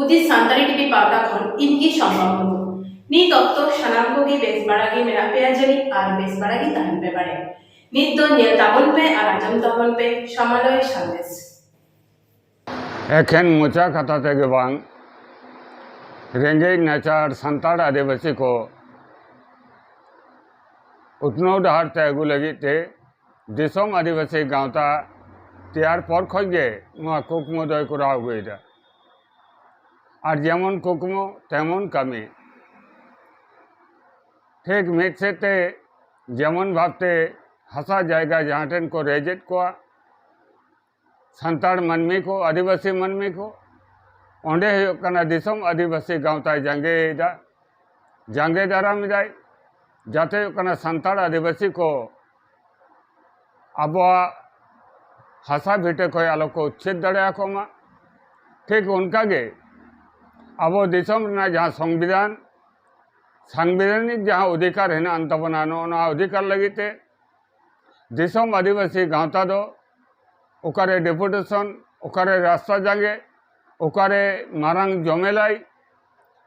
उदित सानताड़ी TV Pawta खन इनकी सम्भव नीत अक्तो सानाम को की बेस बाड़ागी मेरा पे जनी और बेस बाड़ागी तहन पे बाड़े नीत दो नेल ताबन पे और आजम ताबन पे समालय संदेश एखेन मोचा कथा तेगे बांग रेंगेज नाचार सान्ताड़ आदिवासी को उतनों डहार ते अगू लगी ते दिसोम आदिवासी गांवता तैयार पर खजे कुकमो दय करा अगुएदा और जेमन कुकमो तेमन कमी ठीक मिद सेते जेमन भावते हसा जायगा जहाँ ठेन को रेजेट को सान्ताड़ मनमी को आदिवासी मनमी को ओंडे दिसोम आदिवासी गांवता जांगे दाराम जाए जाते सान्ताड़ आदिवासी को अब हसा भिटे को आलो को उच्छेद दाड़ा को मा ठीक उनका गे अब दिसोम जहाँ संविधानिक जहाँ अधिकार है तबना अधिकार लगते दिसोम आदिवासी गांवता दो ओकारे डेपुटेशन ओकारे रास्ता जागे ओकारे मारांग जमेलाई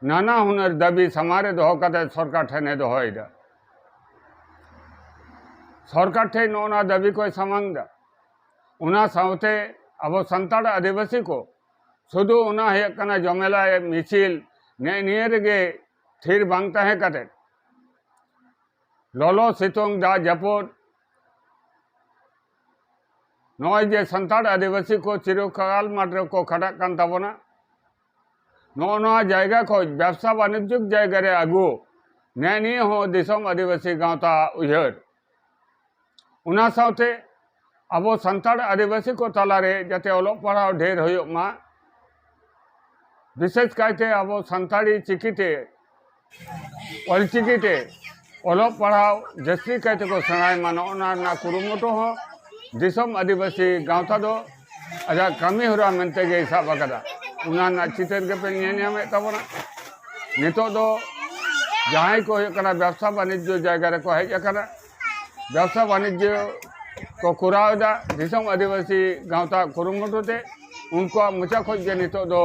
नाना हुनर दाबी समारे दो सरकार ठेने दोहदा सरकार ठे नोना दाबी को सामांगदा उना सावते अब सान्ताड़ आदिवासी को शुधु उना हेकना जमेला मिছিল निये रेगे थिर बांग ताहे काटे ललो सितोंग दा जापुर नय जे सान्ताड़ आदिवासी को चिरकाल मात्र को खड़ा कान ताबोना नोना जायगा को व्यवसा वाणिज्य जायगा रे आगु निये हो दिसोम आदिवासी गांवता उयहर उना सावते अब सान्ताड़ आदिवासी को तालारे जाते ओलोग पढ़ाव ढेर होयो मा विशेष कायते अब सान्ताड़ी चिकीते अलचिकीते ओलोग पढ़ाव जस्ती कायते को सेणाय मानो ओना कुरुमुटो हो दिसोम आदिवासी गांवता दो आजा कमी हुरा मेनते गे साब आकादा उना चितर के पे नियामे ताबोना नितो दो जहां को होकना व्यवसा वाणिज्य जायगा रे को हेज आकाना व्यवसा वाणिज्य को कुरावदा दिसोम आदिवासी गांवता कुरुमुटोते उनको मुचा खोज जे नितो दो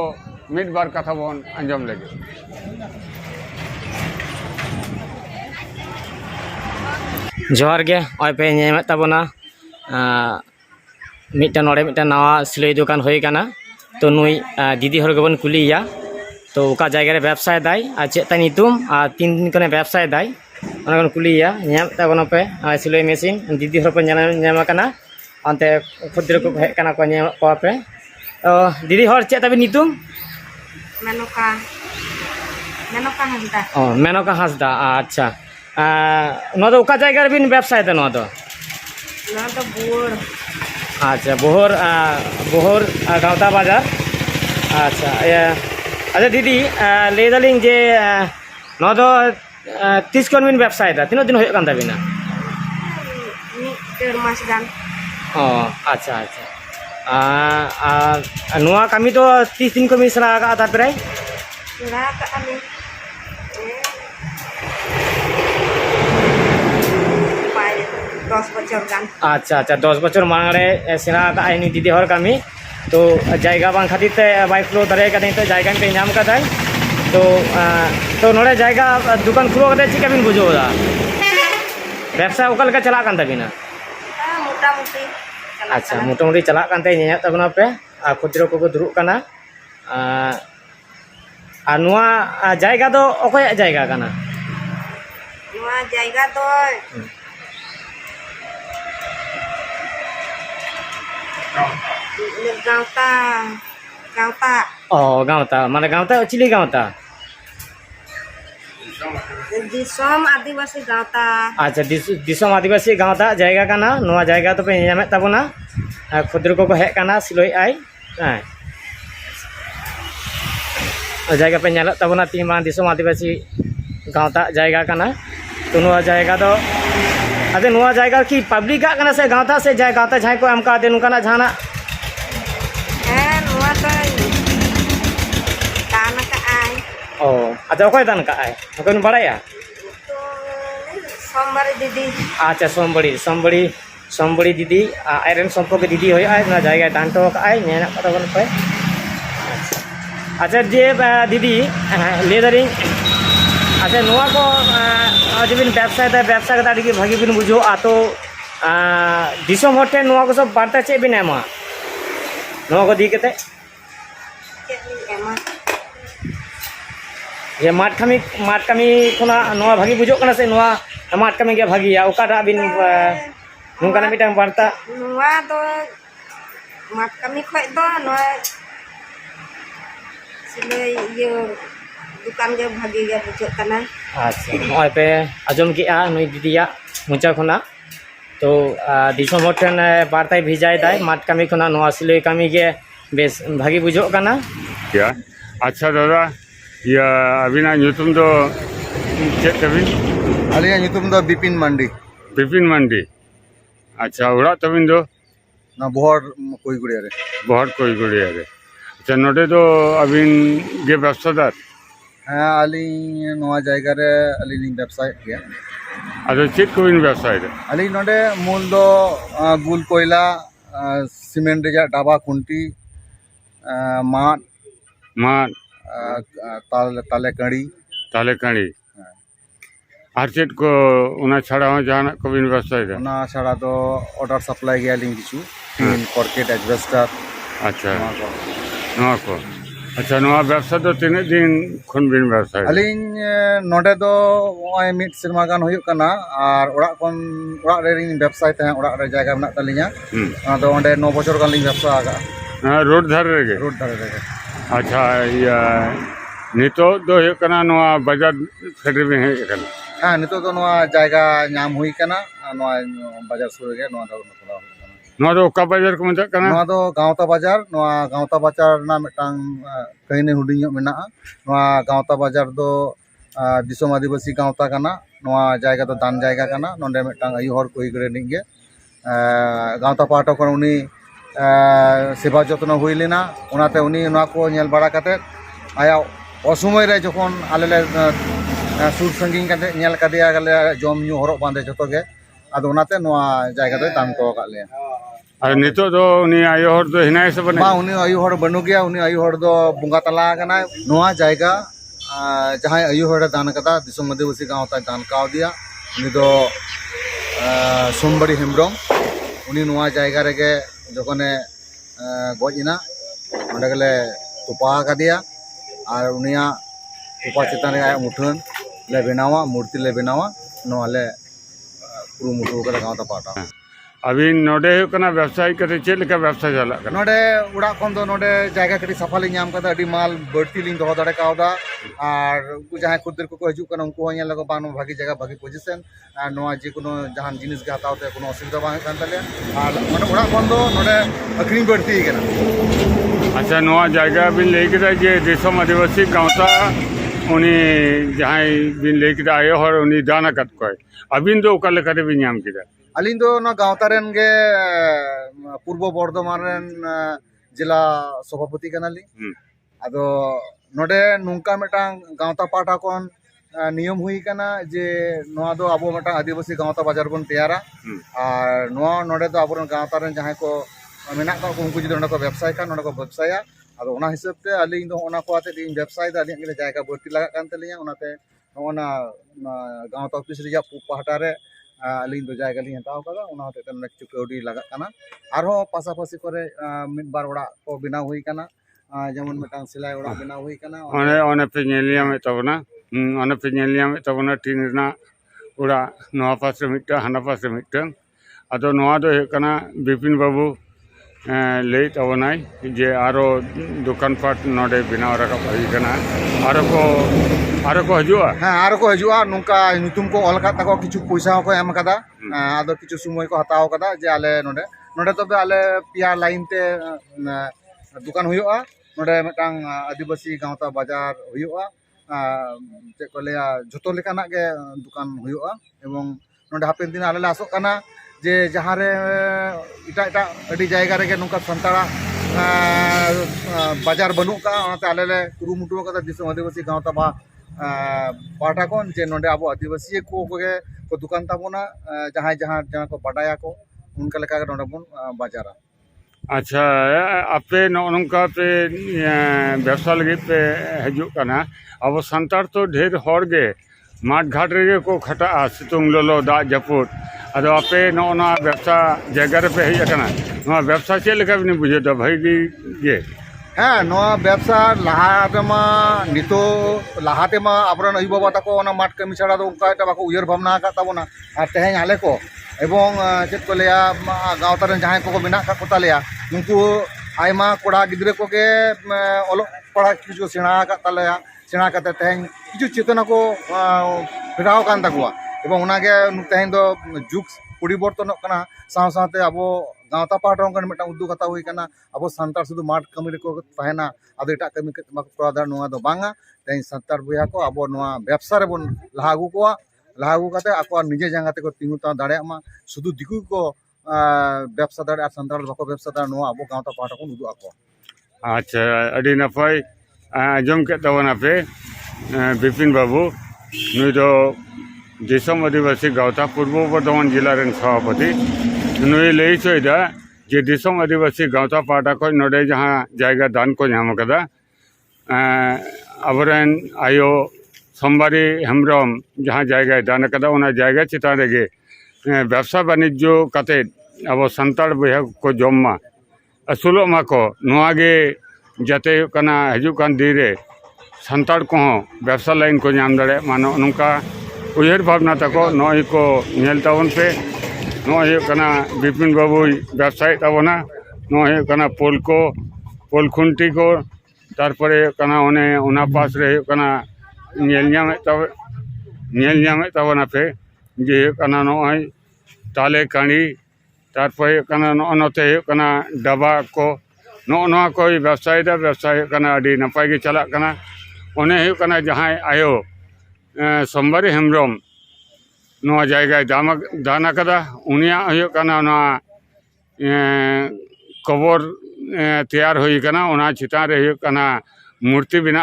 मिड बार कथा बोन अंजम लगे जोहार गे ओय पे नेमे ताबोना मिटन नोड़े मिटन नवा सिलाई दुकान होई काना तो नुई दीदी हर गबन कुलिया तो ओका जायगा रे व्यवसाय दाई आ चेता नितुम आ 3 दिन कने व्यवसाय दाई ओना कन कुलिया नेम ताबोना पे सिलाई मशीन दीदी हर पे नेम काना अंते खुद्र को हे काना को नेम को पे दीदी हर चेता बे नितुम मेनका हंसदा मेनका हंसदा अच्छा नो दो ओका जायगा रे बिन व्यवसाय दा नो दो बोर अच्छा बोहर बोहर गांवता बाजार अच्छा अच्छा दीदी ले दालिंग जे नो दो 30 कोन बिन व्यवसाय दा तीनो दिन होय कान ताबिना डेढ़ मास गान ओ अच्छा अच्छा नुआ कमी तो 30 दिन को मिसरा का था प्राय ना का आमी 10 बचर गान अच्छा अच्छा 10 बचर मांगरे सेना का आइनी दीदी हर कमी तो जायगा बांग खातिर ते बाय फ्लो दरे का तो जायगा पे नाम का दाई तो नोड़े जायगा दुकान खुलो कते चिका बिन बुझोदा व्यवसा ओकल का चला कान तबिना मोटा मोटी अच्छा मोटा मोटी चला कान ते नेया तबना पे आ खुद्रो को दुरुक काना आ नुआ जायगा दो ओकय जायगा काना नुआ जायगा दो गांवता ओ गांवता माने गांवता चिली गांवता दिसोम आदिवासी गांवता अच्छा दिसोम आदिवासी गांवता जायगा काना नोआ जायगा तो पे नेमे ताबोना खुद्र को हे काना सिलोय आय जायगा पे नेला ताबोना तीन मान दिसोम आदिवासी गांवता जायगा काना तो नोआ जायगा दो अदे नोआ जायगा की पब्लिक का काना से गांवता से जाय गांवता जाय को हमका दे नुकाना जाना नुआ तो दान का आय ओ अच्छा कोई दान का आय कोन बड़ाया तो सोमवार दीदी अच्छा सोमबड़ी दीदी आयरन संपर्क दीदी होय आय ना जायगा दान तो का आय नेना का बन पे अच्छा जे दीदी ले दारिंग अच्छा नुआ को जो बिन व्यवसाय कदा आदि भागी बिन बुझो तो दिसोम हटे नुआ को सब बार्ता चे बिन एमा नुआ को दी केते Cek ni emang. ये माठ कमी खुना नुआ भागी बुझो कना से नुआ माठ कमी के भागी या ओकाटा बिन नुकाना मिटांग बार्ता Nua do mat kami khoi do nua silai ye dukan ge bhagi ge bujuk kana. अच्छा नॉय पे आजम के नुई दीदिया मुचा खुना तो दिसोम हटेन बार्ता भिजाय दाय माठ कमी खुना नुआ सिलाई कमी के बेस भागी बुझो कना क्या अच्छा दादा या अबिना nyutum do cek tabin Alia nyutum do Bipin Mandi. Bipin मंडी अच्छा उड़ा तबिन दो Na bohor koi guri are. बहुत कोई गुड़िया रे अच्छा नोटे तो अबिन गे व्यवसादार Ali noa jaiga re ali ning website ge. अच्छा चेक कोइन व्यवसाय रे Ali node mul do gul koila cement reja daba khunti mat मान tale kadi ताले कड़ी আর चेक को उना छाड़ा हो जहां कोइन व्यवसाय रे ona chhara do order supply ge ali kichu tin corket adjuster अच्छा noa ko. नवा को अच्छा नवा व्यवसाय तो तीन दिन खुन बिन व्यवसाय Aling node do oi mid serma gan huyuk kana ar orak re ring website tahe orak re jaiga menak talinya ona do onde 9 bochor gan ling ব্যবসা aga रोड धर रे road dhare re. अच्छा या नितो दो हे कना नवा बाजार फेडरी में है कना हाँ नितो तो नवा जायगा नाम हुई कना नवा बाजार सुर गे नवा दो नथला हुई कना नवा दो का बाजार को मजा कना नवा दो गांवता बाजार ना मिटang कहने हुडिंग मेना नवा गांवता बाजार दो दिसोम आदिवासी गांवता कना नवा जायगा तो दान जायगा कना नोंडे मिटang आयु हर कोई करे निगे गांवता पाटो कोन उनी सेवा जत्न हुई लेना उनाते उनी नवा को नेल बाड़ा काते आया असमय रे जखन आले ले सुर संगिंग काते नेल कादिया गले जम न्यू हरक बांधे जतो गे आदो उनाते नवा जायगा दो दान को का ले और नितो दो उनी आयो हर दो हिनाय से बने मा उनी आयु हर बनु गया उनी आयु हर दो बुंगा तला कना नवा जायगा जहां आयु हर दान कदा दिसोम आदिवासी गांव ता दान काव दिया उनी दो सोमबारी हेमब्रम उनी नवा जायगा रेगे जखने गजिना ओंडे गेले तुपा कादिया और उनिया तुपा चितान रे आया मुठन ले बनावा मूर्ति ले बनावा नवा ले पुरु मुठु करे गांव ता पाटा अभी नोडे हो कना व्यवसाय करे चेक लेका व्यवसाय चला कना नोडे उड़ा खन दो नोडे जायगा कटी सफा ले नाम कदा अडी माल बढ़ती लिंग दो दड़े कावदा और उनको जहां खुदर को हजू कना उनको हया लगो बानो भागी जगह भागी पोजीशन और नोआ जे कोनो जहां जिनिस के हताव ते कोनो असुविधा बांग कान तले और माने उड़ा खन दो नोडे अखरी बढ़ती कना अच्छा नवा जायगा बिन लेके जे दिसोम आदिवासी गांवता उनी जहां बिन लेके आयो हर उनी दाना कत कोय अबिन दो ओका लेका बिन नाम किदा अलिंग दो ना गांवता रेन गे पूर्व बर्धमान रेन जिला सभापति कनाली आदो नोडे नुंका मेटांग गांवता पाटा कोन नियम हुई कना जे नोआ दो आबो मेटांग आदिवासी गांवता बाजार बन तैयारा और नोआ नोडे दो आबो गांवता रेन जहां को मेना को उनको जुदी ओना को व्यवसाय का नोडे को व्यवसाया आदो ओना हिसाब ते अलिंग दो ओना को आते दिन व्यवसाय दा अलिंग के जायगा बढ़ती लगा कान तलिया ओनाते ओना गांवता ऑफिस रिया पहाटा रे अलिंग दो जायगा लिंग हताव कदा ओना होते तन नेक्स्ट कौडी लगा कना आरो पासापासी करे मिड बार ओड़ा को बनाव हुई कना जेमन मिटांग सिलाई ओड़ा बनाव हुई कना ओने ओने पे नेलिया में तबना ओने पे नेलिया में तबना टीन ना ओड़ा नवा पास मिटा हना पास मिटा अदो नवा दो हे कना बिपिन बाबू ले तबनाय जे आरो दुकान पाट नोडे बिनाव रका हुई कना आरो को हजुआ हाँ आरो को हजुआ नुका नुतुम को ऑल का तको किछु पैसा को एम कदा आदो किछु समय को हताव कदा जे आले नोडे नोडे तबे आले पिया लाइन ते दुकान हुआ नोडे मिटांग आदिवासी गांवता बाजार हुआ चे को लेया जतो लेकाना के दुकान हुआ एवं नोडे हापेन दिन आले आसो कना जे जहां रे इटा इटा अडी जायगा रे नुका संताड़ा बाजार बनु का ओनाते आले ले कुरुमुटु कदा दिसोम आदिवासी गांवता बा पाटा कोन जे नोडे आबो आदिवासी को दुकान ताबोना जहां जहां जहां को बाडाया को उनका लेका नोडे बन बाजारा अच्छा आपे नौका पे व्यवसा लगे पे हजना अब संतार तो ढेर हर गे माठ घाट रे को खटा सितुंग लोलो दा जपुर अदो आपे नौना व्यवसा जगह पे हजना व्यवसा चेक लेका बिन बुझे तो भाई गे हाँ नवा व्यवसा लहातेमा नितो लहातेमा आपन अयु बाबा तको ओना माठ कमी छाड़ा दो उनका एटा बाको उयर भावना का ताबोना आर तेहें आले को एवं चेक को लिया गाँवता रन जहां को मेना का कोता लिया उनको आयमा कोड़ा गिद्रे को के ओलो पढ़ा किछु सेना का तालेया सेना का तेहें किछु चेतना को फिराव कान तकुआ एवं उनागे तेहें दो जुग परिवर्तन कना साव सावते अबो गाँवता पाहटा ओंकन मिटा उद्योग हता हुई कना अबो संतार सुधु माठ कमी को तहेना आदो एटा कमी कोड़ा दा नोआ दो बांगा तेहें संतार बुया को अबो नोआ व्यवसा रे बन लाहागु कोआ लाहागु काते आको निजे जांगा ते को तिंगु ता दाड़े मा शुधु दिकु को व्यवसा दाड़े और संतार बाको व्यवसा दाड़े नोआ अबो गाँवता पाहटा को उदु आको अच्छा अड़ी नपाय आजम के तबना पे बिपिन बाबू नुई दो दिसम आदिवासी गाँवता पूर्व बर्धमान जिला रेन सभापति नुई लई चोयदा जे दिसम आदिवासी गाँवता पाहटा को नोडे जहां जायगा दान को नाम कदा अबरेन आयो सोमवारी हेम्ब्रम जहां जायगा दान कदा उना जायगा चितान रेगे व्यवसा वाणिज्य काते अब संताड़ बया को जमा असुलो मा को नोआगे जाते कना हजुकान दिरे संताड़ को व्यवसा लाइन को नाम दाड़े मानो नोंका उयर भावना तको नई को नेल तावन पे नई कना बिपिन बाबू व्यवसाय तावना नई कना पोल खुंटी को तारपरे कना ओने ओना पास रे कना नेल न्यामे तावना पे जे कना नई ताले काणी तारपरे कना नते कना डबा को नोआ को व्यवसाय दा व्यवसाय कना अडी नपाय गे चला कना ओने कना जहां आयो सोमवारी हेम्ब्रम नोआ जायगा दान कदा उनिया कना नोआ कबर तैयार हुई कना ओना चितान रे कना मूर्ति बना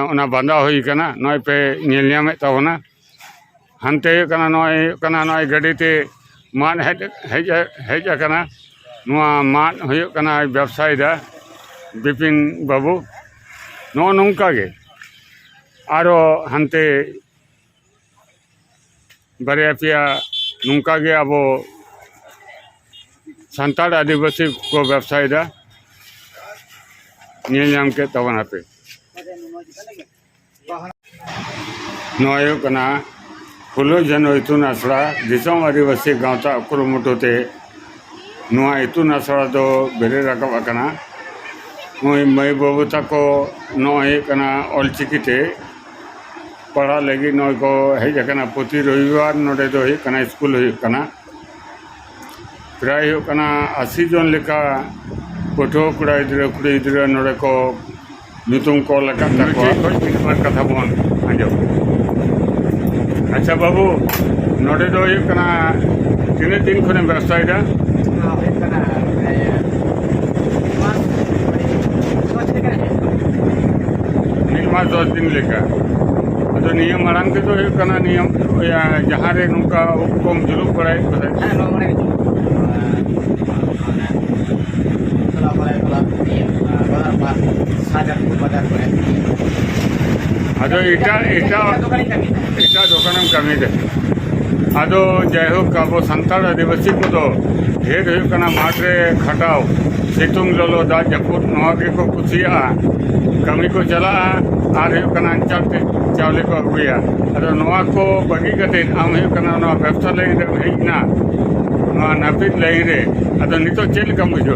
ओना बांधा हुई कना नय पे नेल न्यामे तावना हनते कना नय गाड़ी ते मान हेज कना नोआ मान हुई कना व्यवसाय दा बिपिन बाबू नो नोंका गे आरो हनते बारे पिया नोंका गे अबो संताड़ आदिवासी को व्यवसाय दा नेल नाम के तबना पे नयो कना फुलो जनो इतुन आसड़ा दिसम आदिवासी गाँवता कुरुमुटुते नोआ इतुन आसड़ा दो बेरे राकब आकना नोई मई बाबू तको नोई कना ऑलचिकीते पढ़ा लगी नोई को हेजना प्रति रविवार नोडे दो कना स्कूल कना प्राय कना 80 जन लेका पठो कड़ा गिद्रा कुड़ी गिद्रा नोडे को नुतुम को लका कथा बन आजो अच्छा बाबू नोडे दो कना तीन दिन खने व्यवसाय दा निर्मा 10 दिन लेका अदो नियम मांग के तो नियम जहाँ रे नुका कम जुलूम पड़ाई अदो इटा दुकान कमी दे अदो जैहोक अब संताड़ आदिवासी को तो ढेर माठ रे खटाव सितुंग लोलो दा जपुर नवा के को कुसिया कमी को चला और अंचाते चावले को अगुया अदो नवा को बगी कते आम व्यवसा लाइन रे हेजना नापित लाइन रे अदो नितो चेल का बुझो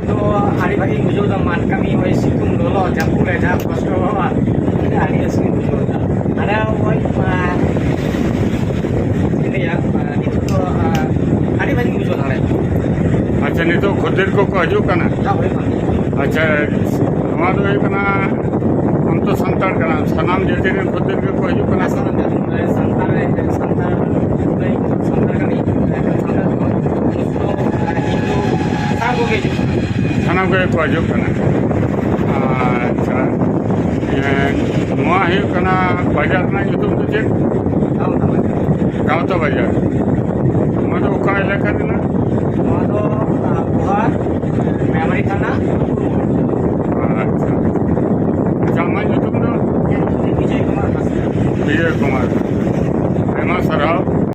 तो आड़ी भागी बुझो दा मान कमी होय सितुंग लोलो जपुर रे जा कष्ट होवा आड़ी असली बुझो दा अरे होय तो आड़ी भागी बुझो दा अच्छा नितो खुदेर को हजू कना अच्छा नवा दो हम तो संताड़ कना सनाम जेते रे खुदेर को हजू कना संताड़ सनाम को हजू कना अच्छा नवा कना बाजार ना युतुम तो चेक गाँवता बाजार मतलब ओका इलाका देना पुहार विजय कुमार। आयमा साराव।